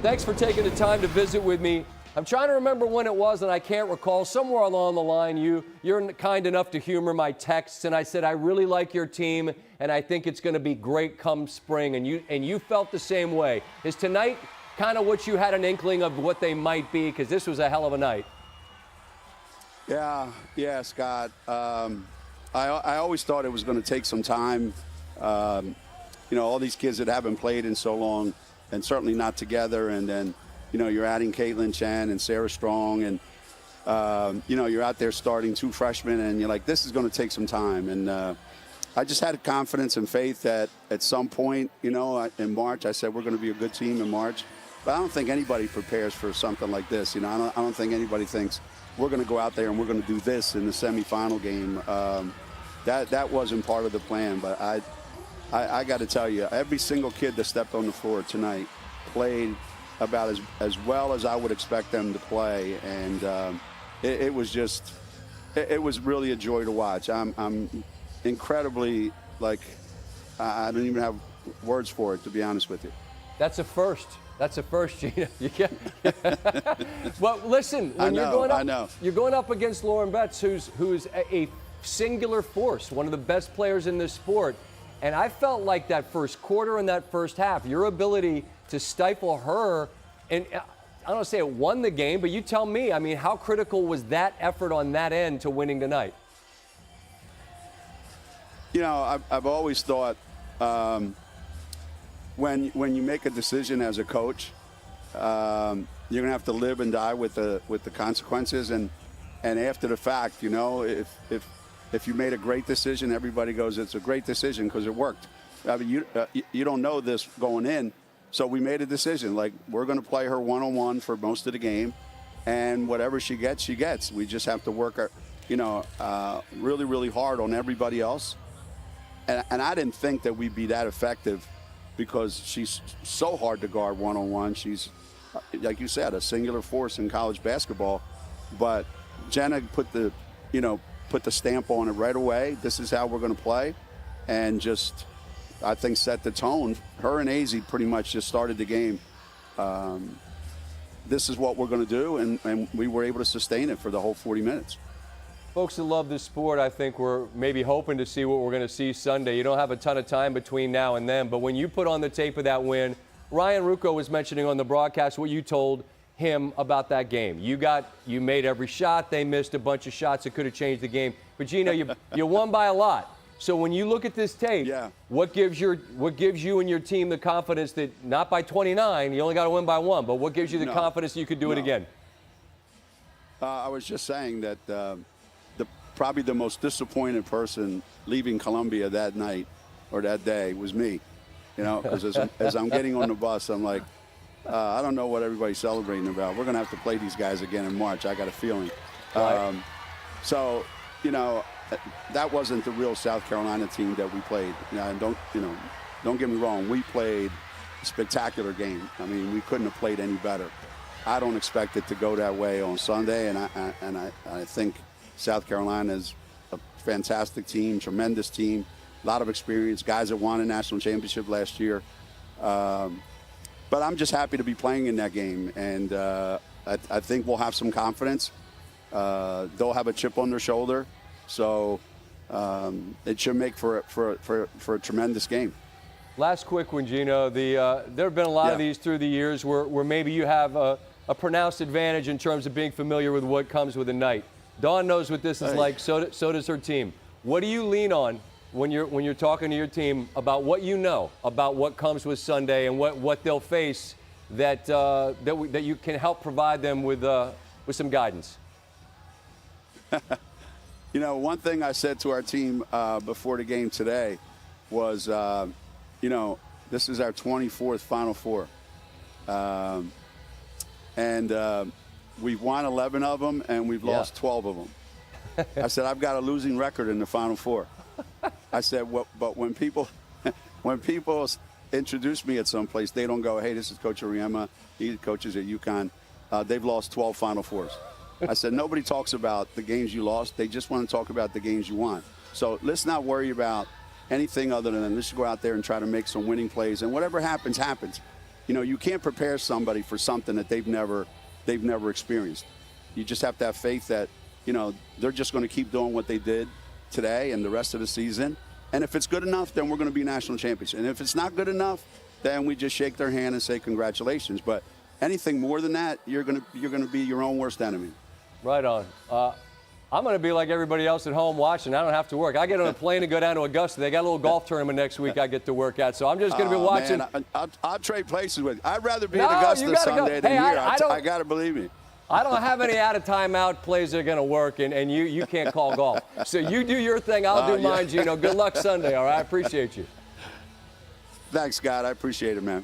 Thanks for taking the time to visit with me. I'm trying to remember when it was, and I can't recall. Somewhere along the line, you're kind enough to humor my texts, and I said, I really like your team, and I think it's going to be great come spring, and you felt the same way. Is tonight kind of what you had an inkling of what they might be? Because this was a hell of a night. Yeah, Scott. I always thought it was going to take some time. All these kids that haven't played in so long, and certainly not together, and then, you're adding Caitlin Chen and Sarah Strong, and, you're out there starting 2 freshmen, and you're like, this is going to take some time. And I just had confidence and faith that at some point, in March, I said we're going to be a good team in March. But I don't think anybody prepares for something like this. I don't think anybody thinks we're going to go out there and we're going to do this in the semifinal game. That wasn't part of the plan, but I got to tell you, every single kid that stepped on the floor tonight played about as well as I would expect them to play, and it was really a joy to watch. I'm incredibly, I don't even have words for it, to be honest with you. That's a first. That's a first, Geno. You can't. Well, listen, when you're going up against Lauren Betts, who's a singular force, one of the best players in this sport. And I felt like that first quarter and that first half, your ability to stifle her, and I don't want to say it won the game, but you tell me, how critical was that effort on that end to winning tonight? I've always thought when you make a decision as a coach, you're going to have to live and die with the consequences. And after the fact, if you made a great decision, everybody goes, it's a great decision because it worked. You don't know this going in, so we made a decision. We're going to play her one-on-one for most of the game, and whatever she gets, she gets. We just have to work, really, really hard on everybody else. And I didn't think that we'd be that effective because she's so hard to guard one-on-one. She's, like you said, a singular force in college basketball. But Jenna put the stamp on it right away. This is how we're going to play, and just, I think, set the tone. Her and Azzi pretty much just started the game. This is what we're going to do, and we were able to sustain it for the whole 40 minutes. Folks that love this sport, I think we're maybe hoping to see what we're going to see Sunday. You don't have a ton of time between now and then, but when you put on the tape of that win, Ryan Ruocco was mentioning on the broadcast what you told him about that game. You made every shot. They missed a bunch of shots that could have changed the game. But Geno, you won by a lot. So when you look at this tape, what gives you and your team the confidence that not by 29, you only got to win by 1, but what gives you the confidence that you could do it again? I was just saying that probably the most disappointed person leaving Columbia that night or that day was me. Because as I'm getting on the bus, I'm like, I don't know what everybody's celebrating about. We're going to have to play these guys again in March. I got a feeling. Right. So, that wasn't the real South Carolina team that we played. And don't get me wrong. We played a spectacular game. We couldn't have played any better. I don't expect it to go that way on Sunday, and I think South Carolina is a fantastic team, tremendous team, a lot of experience, guys that won a national championship last year. But I'm just happy to be playing in that game, and I think we'll have some confidence. They'll have a chip on their shoulder, so it should make for a tremendous game. Last quick one, Geno. There have been a lot of these through the years where maybe you have a pronounced advantage in terms of being familiar with what comes with a night. Dawn knows what this is like, so does her team. What do you lean on when you're talking to your team about what you know about what comes with Sunday and what they'll face that you can help provide them with some guidance? One thing I said to our team before the game today was, this is our 24th Final Four. We've won 11 of them, and we've lost 12 of them. I said, I've got a losing record in the Final Four. I said, but when people introduce me at some place, they don't go, hey, this is Coach Auriemma. He coaches at UConn. They've lost 12 Final Fours. I said, nobody talks about the games you lost. They just want to talk about the games you won. So let's not worry about anything other than let's go out there and try to make some winning plays. And whatever happens, happens. you can't prepare somebody for something that they've never experienced. You just have to have faith that, they're just going to keep doing what they did today and the rest of the season. And if it's good enough, then we're going to be national champions. And if it's not good enough, then we just shake their hand and say congratulations. But anything more than that, you're going to be your own worst enemy. Right on. I'm going to be like everybody else at home watching. I don't have to work. I get on a plane and go down to Augusta. They got a little golf tournament next week I get to work at. So I'm just going to be watching. Man, I'll trade places with you. I'd rather be at Augusta Sunday than here. I got to believe me. I don't have any out-of-timeout plays that are going to work, and you can't call golf. So you do your thing. I'll do mine, Geno. Good luck Sunday, all right? I appreciate you. Thanks, Scott. I appreciate it, man.